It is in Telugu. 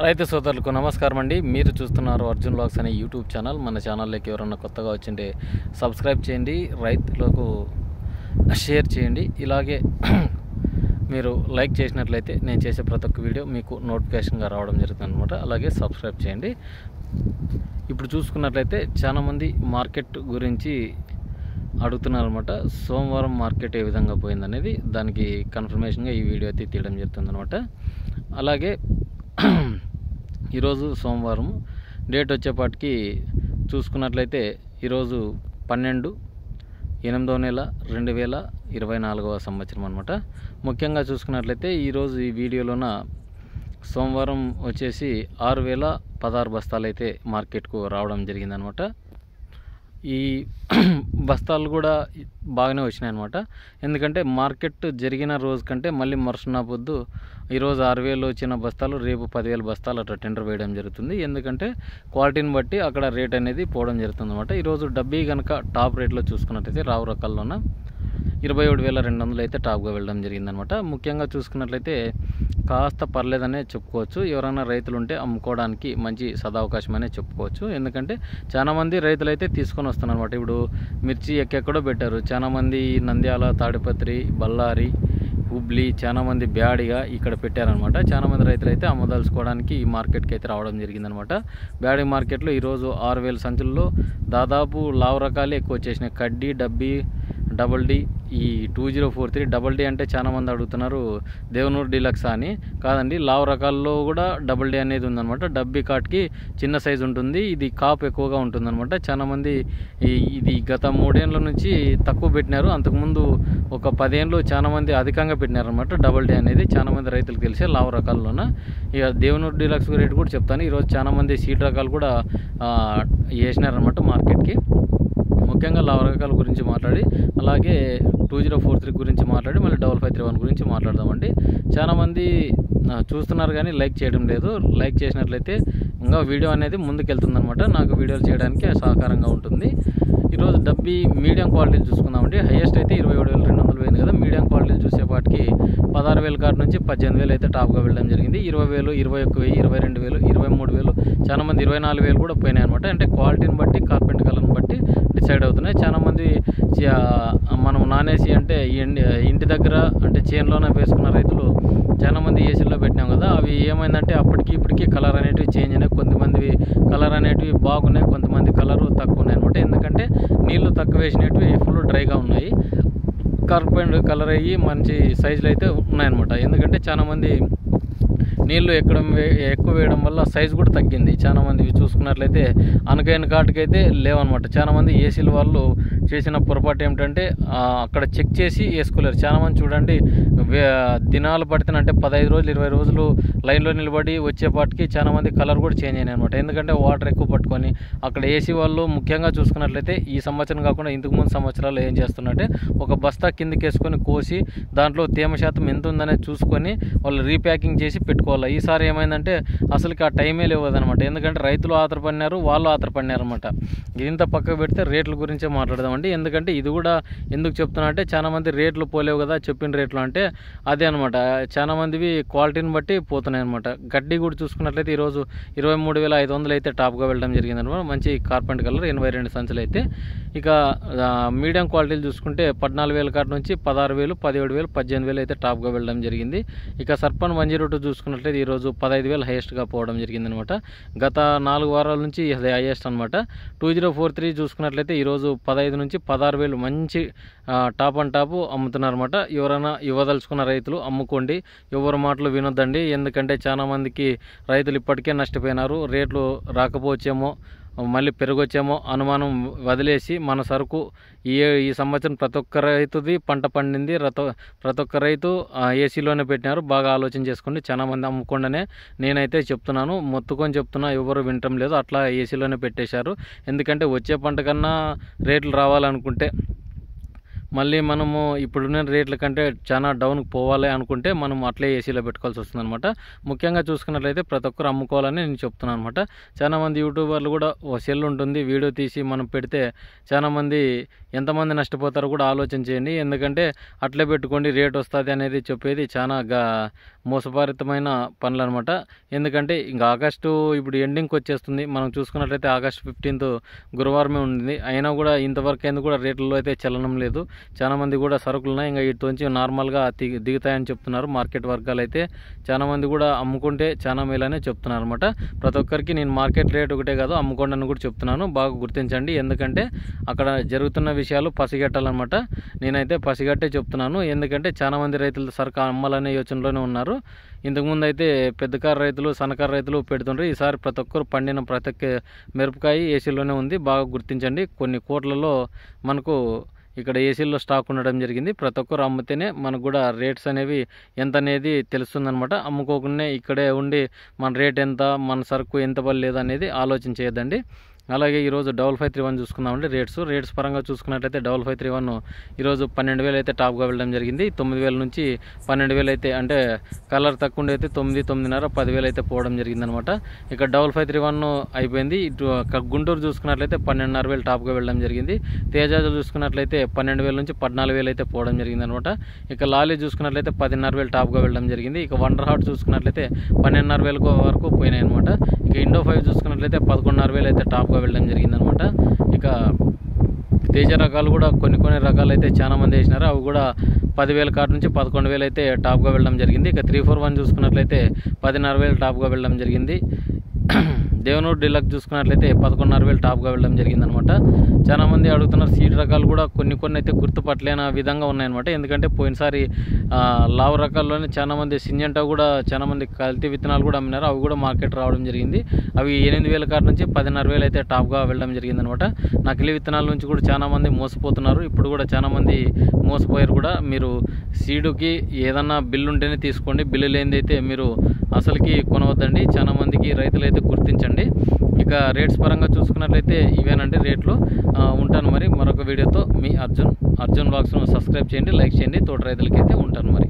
రైతు సోదరులకు నమస్కారం అండి. మీరు చూస్తున్నారు అర్జున్ వ్లాగ్స్ అనే యూట్యూబ్ ఛానల్. మన ఛానల్లోకి ఎవరన్నా కొత్తగా వచ్చింటే సబ్స్క్రైబ్ చేయండి, రైతులకు షేర్ చేయండి. ఇలాగే మీరు లైక్ చేసినట్లయితే నేను చేసే ప్రతి ఒక్క వీడియో మీకు నోటిఫికేషన్గా రావడం జరుగుతుంది అనమాట. అలాగే సబ్స్క్రైబ్ చేయండి. ఇప్పుడు చూసుకున్నట్లయితే చాలామంది మార్కెట్ గురించి అడుగుతున్నారు అనమాట. సోమవారం మార్కెట్ ఏ విధంగా పోయిందనేది దానికి కన్ఫర్మేషన్గా ఈ వీడియో అయితే తీయడం జరుగుతుంది అనమాట. అలాగే ఈరోజు సోమవారం డేట్ వచ్చేపాటికి చూసుకున్నట్లయితే ఈరోజు 12/8 నెల 2024 సంవత్సరం అనమాట. ముఖ్యంగా చూసుకున్నట్లయితే ఈరోజు ఈ వీడియోలోన సోమవారం వచ్చేసి 6016 బస్తాలు అయితే మార్కెట్కు రావడం జరిగిందనమాట. ఈ బస్తాలు కూడా బాగానే వచ్చినాయి అనమాట. ఎందుకంటే మార్కెట్ జరిగిన రోజు కంటే మళ్ళీ మరుసటి పొద్దు ఈరోజు 6000 వచ్చిన బస్తాలు రేపు 10,000 బస్తాలు అట్లా టెండర్ వేయడం జరుగుతుంది. ఎందుకంటే క్వాలిటీని బట్టి అక్కడ రేట్ అనేది పోవడం జరుగుతుంది అనమాట. ఈరోజు డబ్బీ కనుక టాప్ రేట్లో చూసుకున్నట్లయితే రావు రకాల్లోన 27,200 అయితే టాప్గా వెళ్ళడం జరిగిందనమాట. ముఖ్యంగా చూసుకున్నట్లయితే కాస్త పర్లేదనే చెప్పుకోవచ్చు. ఎవరైనా రైతులు ఉంటే అమ్ముకోవడానికి మంచి సదావకాశం అనే చెప్పుకోవచ్చు. ఎందుకంటే చాలామంది రైతులు అయితే తీసుకొని వస్తున్నారు అనమాట. ఇప్పుడు మిర్చి ఎక్కడో పెట్టారు. చాలామంది నంద్యాల, తాడిపత్రి, బళ్ళారి, హుబ్లీ, చాలామంది బ్యాడిగా ఇక్కడ పెట్టారనమాట. చాలామంది రైతులు అయితే అమ్మదలుచుకోవడానికి ఈ మార్కెట్కి అయితే రావడం జరిగిందనమాట. బ్యాడి మార్కెట్లో ఈరోజు 6,000 సంచుల్లో దాదాపు లావు రకాలే ఎక్కువ వచ్చేసినాయి. కడ్డీ, డబ్బీ, డబల్ డి, ఈ 2043 డబల్ డి అంటే చాలామంది అడుగుతున్నారు దేవనూరు డీలక్స్ అని. కాదండి, లావు రకాల్లో కూడా డబల్ డి అనేది ఉందన్నమాట. డబ్బీ కాట్కి చిన్న సైజు ఉంటుంది, ఇది కాపు ఎక్కువగా ఉంటుందన్నమాట. చాలామంది ఇది గత 3 ఏళ్ళ నుంచి తక్కువ పెట్టినారు. అంతకుముందు ఒక 10 ఏళ్ళు చాలామంది అధికంగా పెట్టినారనమాట డబల్ డి అనేది. చాలామంది రైతులకు తెలిసే లావు రకాల్లోన. ఇక దేవనూరు డీలక్స్ రేట్ కూడా చెప్తాను. ఈరోజు చాలామంది సీడ్ రకాలు కూడా వేసినారనమాట మార్కెట్కి. ముఖ్యంగా లావు రకాల గురించి మాట్లాడి, అలాగే 2043 గురించి మాట్లాడి, మళ్ళీ 5531 గురించి మాట్లాడదామండి. చాలామంది చూస్తున్నారు కానీ లైక్ చేయడం లేదు. లైక్ చేసినట్లయితే ఇంకా వీడియో అనేది ముందుకెళ్తుందనమాట. నాకు వీడియోలు చేయడానికి సహకారంగా ఉంటుంది. ఈరోజు డబ్బీ మీడియం క్వాలిటీలు చూసుకుందామండి. హైయెస్ట్ అయితే 27,200 పోయింది కదా. మీడియం క్వాలిటీలు చూసేపాటికి 16,000 కాడ నుంచి 18,000 అయితే టాప్గా వెళ్ళడం జరిగింది. 20,000, 21,000, 22,000, 23,000, చాలామంది 24,000 కూడా పోయినాయి అనమాట. అంటే క్వాలిటీని బట్టి, కార్పెంట్ కలర్ని బట్టి డిసైడ్ అవుతున్నాయి. చాలామంది మనం నానేసి అంటే ఇంటి దగ్గర అంటే చేనులోనే వేసుకున్న రైతులు చాలామంది ఏసీలో పెట్టినాం కదా, అవి ఏమైందంటే అప్పటికి ఇప్పటికీ కలర్ అనేటివి చేంజ్ అయినాయి. కొంతమంది కలర్ అనేటివి బాగున్నాయి, కొంతమంది కలరు తక్కువ ఉన్నాయి అనమాట. ఎందుకంటే నీళ్లు తక్కువ వేసినవి ఫుల్ డ్రైగా ఉన్నాయి. కార్పెంట్ కలర్ అయ్యి మంచి సైజులు అయితే ఉన్నాయన్నమాట. ఎందుకంటే చాలామంది నీళ్లు ఎక్కువ వేయడం వల్ల సైజు కూడా తగ్గింది. చాలామంది చూసుకున్నట్లయితే అనకైన కాటుకైతే లేవన్నమాట. చాలామంది ఏసీల వాళ్ళు చేసిన పొరపాటు ఏమిటంటే అక్కడ చెక్ చేసి వేసుకోలేరు. చాలామంది చూడండి దినాలు పడుతున్నంటే 15 రోజులు 20 రోజులు లైన్లో నిలబడి వచ్చేపాటికి చాలామంది కలర్ కూడా చేంజ్ అయినాయి అనమాట. ఎందుకంటే వాటర్ ఎక్కువ పట్టుకొని అక్కడ ఏసీ వాళ్ళు ముఖ్యంగా చూసుకున్నట్లయితే ఈ సంవత్సరం కాకుండా ఇంతకుముందు సంవత్సరాలు ఏం చేస్తున్నారంటే ఒక బస్తా కిందకి వేసుకొని కోసి దాంట్లో తేమ శాతం ఎంత ఉందనేది చూసుకొని వాళ్ళు రీప్యాకింగ్ చేసి పెట్టుకోవాలి. ఈసారి ఏమైందంటే అసలుకి ఆ టైమే లేవదనమాట. ఎందుకంటే రైతులు ఆధారపడినారు, వాళ్ళు ఆధారపడినారు అనమాట. ఇంత పక్కకు పెడితే రేట్ల గురించే మాట్లాడదామండి. ఎందుకంటే ఇది కూడా ఎందుకు చెప్తున్నా అంటే చాలామంది రేట్లు పోలేవు కదా చెప్పిన రేట్లు అంటే అదే అనమాట. చాలామందివి క్వాలిటీని బట్టి పోతున్నాయి అనమాట. గడ్డి కూడా చూసుకున్నట్లయితే ఈరోజు 23,500 అయితే టాప్గా వెళ్ళడం జరిగింది అనమాట. మంచి కార్పెంట్ కలర్ 82 సంచులు అయితే. ఇక మీడియం క్వాలిటీలు చూసుకుంటే 14,000 కాడ నుంచి 16,000, 17,000, 18,000 అయితే టాప్గా వెళ్ళడం జరిగింది. ఇక సర్పన్ 102 చూసుకున్నట్లయితే ఈరోజు 15,000 హైయెస్ట్గా పోవడం జరిగింది అనమాట. గత 4 వారాల నుంచి అది హైయెస్ట్ అనమాట. 2043 చూసుకున్నట్లయితే ఈరోజు 15 నుంచి 16,000 మంచి టాప్ అండ్ టాప్ అమ్ముతున్నారన్నమాట. ఎవరైనా ఇవ్వదలుచుకున్న రైతులు అమ్ముకోండి, ఎవరి మాటలు వినొద్దండి. ఎందుకంటే చాలామందికి రైతులు ఇప్పటికే నష్టపోయినారు. రేట్లు రాకపోవచ్చేమో, మళ్ళీ పెరగొచ్చేమో అనుమానం వదిలేసి మన సరుకు ఈ సంవత్సరం ప్రతి ఒక్క రైతుది పంట పండింది. ప్రతి ఒక్క రైతు ఏసీలోనే పెట్టినారు. బాగా ఆలోచన చేసుకోండి. చాలామంది అమ్ముకోండనే నేనైతే చెప్తున్నాను. మొత్తుకొని చెప్తున్నా, ఎవరు వినటం లేదు. అట్లా ఏసీలోనే పెట్టేశారు. ఎందుకంటే వచ్చే పంట కన్నా రేట్లు రావాలనుకుంటే మళ్ళీ మనము ఇప్పుడున్న రేట్ల కంటే చాలా డౌన్కి పోవాలి అనుకుంటే మనం అట్లే ఏసీలో పెట్టుకోవాల్సి వస్తుంది అనమాట. ముఖ్యంగా చూసుకున్నట్లయితే ప్రతి ఒక్కరు అమ్ముకోవాలని నేను చెప్తున్నాను అనమాట. చాలామంది యూట్యూబర్లు కూడా సెల్ ఉంటుంది, వీడియో తీసి మనం పెడితే చాలామంది ఎంతమంది నష్టపోతారో కూడా ఆలోచన చేయండి. ఎందుకంటే అట్లే పెట్టుకోండి రేట్ వస్తుంది అనేది చెప్పేది చాలా మోసపూరితమైన పనులు అనమాట. ఎందుకంటే ఇంకా ఆగస్టు ఇప్పుడు ఎండింగ్కి వచ్చేస్తుంది. మనం చూసుకున్నట్లయితే ఆగస్టు 15th గురువారమే ఉంది. అయినా కూడా ఇంతవరకు ఎందుకు కూడా రేట్లలో అయితే చలనం లేదు. చాలామంది కూడా సరుకులున్నాయి, ఇంకా ఇటునుంచి నార్మల్గా దిగుతాయని చెప్తున్నారు. మార్కెట్ వర్గాలు అయితే చాలామంది కూడా అమ్ముకుంటే చాలా మేలనే చెప్తున్నారు అనమాట. ప్రతి ఒక్కరికి నేను మార్కెట్ రేట్ ఒకటే కాదు అమ్ముకోండి అని కూడా చెప్తున్నాను. బాగా గుర్తించండి. ఎందుకంటే అక్కడ జరుగుతున్న విషయాలు పసిగట్టాలన్నమాట. నేనైతే పసిగట్టే చెప్తున్నాను. ఎందుకంటే చాలామంది రైతులు సరుకు అమ్మాలనే యోచనలోనే ఉన్నారు. ఇంతకుముందు అయితే పెద్దకారు రైతులు, సన్నకారు రైతులు పెడుతుండ్రు. ఈసారి ప్రతి ఒక్కరు పండిన ప్రతి ఒక్క మిరపకాయ ఏసీలోనే ఉంది. బాగా గుర్తించండి. కొన్ని కోట్లలో మనకు ఇక్కడ ఏసీల్లో స్టాక్ ఉండడం జరిగింది. ప్రతి ఒక్కరు అమ్మితేనే మనకు కూడా రేట్స్ అనేవి ఎంత అనేది తెలుస్తుందన్నమాట. అమ్ముకోకుండా ఇక్కడే ఉండి మన రేట్ ఎంత, మన సరుకు ఎంత పడలేదు అనేది ఆలోచన చేయొద్దండి. అలాగే ఈరోజు 5531 చూసుకుందామండి. రేట్స్ పరంగా చూసుకున్నట్లయితే 5531 ఈరోజు 12,000 అయితే టాప్గా వెళ్ళడం జరిగింది. 9,000 నుంచి 12,000 అయితే, అంటే కలర్ తక్కువ ఉండి అయితే 9, 9.5, 10,000 అయితే పోవడం జరిగిందనమాట. ఇక 5531 అయిపోయింది. ఇటు గుంటూరు చూసుకున్నట్లయితే 12,500 టాప్గా వెళ్ళడం జరిగింది. తేజాజు చూసుకున్నట్లయితే 12,000 నుంచి 14,000 అయితే పోవడం జరిగిందనమాట. ఇక లాలీ చూసుకున్నట్లయితే 10,500 టాప్గా వెళ్ళడం జరిగింది. ఇక వండర్ హార్ట్ చూసుకున్నట్లయితే 12,500 వరకు పోయినాయి అనమాట. ఇక ఇండో 5 చూసుకున్నట్లయితే 11,500 అయితే టాప్గా వెళ్ళడం జరిగిందనమాట. ఇక తేజ రకాలు కూడా కొన్ని రకాలు అయితే చాలా మంది వేసినారు. అవి కూడా 10,000 కాడ నుంచి 11,000 అయితే టాప్గా వెళ్ళడం జరిగింది. ఇక 341 చూసుకున్నట్లయితే 10,500 టాప్గా వెళ్ళడం జరిగింది. దేవనూరు డిలక్స్ చూసుకున్నట్లయితే 11,500 టాప్గా వెళ్ళడం జరిగిందనమాట. చాలామంది అడుగుతున్నారు సీడ్ రకాలు కూడా కొన్ని అయితే గుర్తుపట్టలేని విధంగా ఉన్నాయన్నమాట. ఎందుకంటే పోయినసారి లావు రకాల్లోనే చాలామంది సింజంటా కూడా చాలామంది కల్తీ విత్తనాలు కూడా అమ్మినారు. అవి కూడా మార్కెట్ రావడం జరిగింది. అవి 8,000 కాడ నుంచి 10,500 అయితే టాప్గా వెళ్ళడం జరిగిందనమాట. నకిలీ విత్తనాల నుంచి కూడా చాలామంది మోసపోతున్నారు. ఇప్పుడు కూడా చాలామంది మోసపోయారు కూడా. మీరు సీడుకి ఏదన్నా బిల్లు ఉంటేనే తీసుకోండి, బిల్లు లేనిదైతే మీరు అసలుకి కొనవద్దండి. చాలామందికి రైతులు అయితే గుర్తించండి. ఇక రేట్స్ పరంగా చూసుకున్నట్లయితే ఇవేనండి రేట్లు. ఉంటాను మరి మరొక వీడియోతో. మీ అర్జున్ వ్లాగ్స్ను సబ్స్క్రైబ్ చేయండి, లైక్ చేయండి. తోట రైతులకైతే ఉంటాను మరి.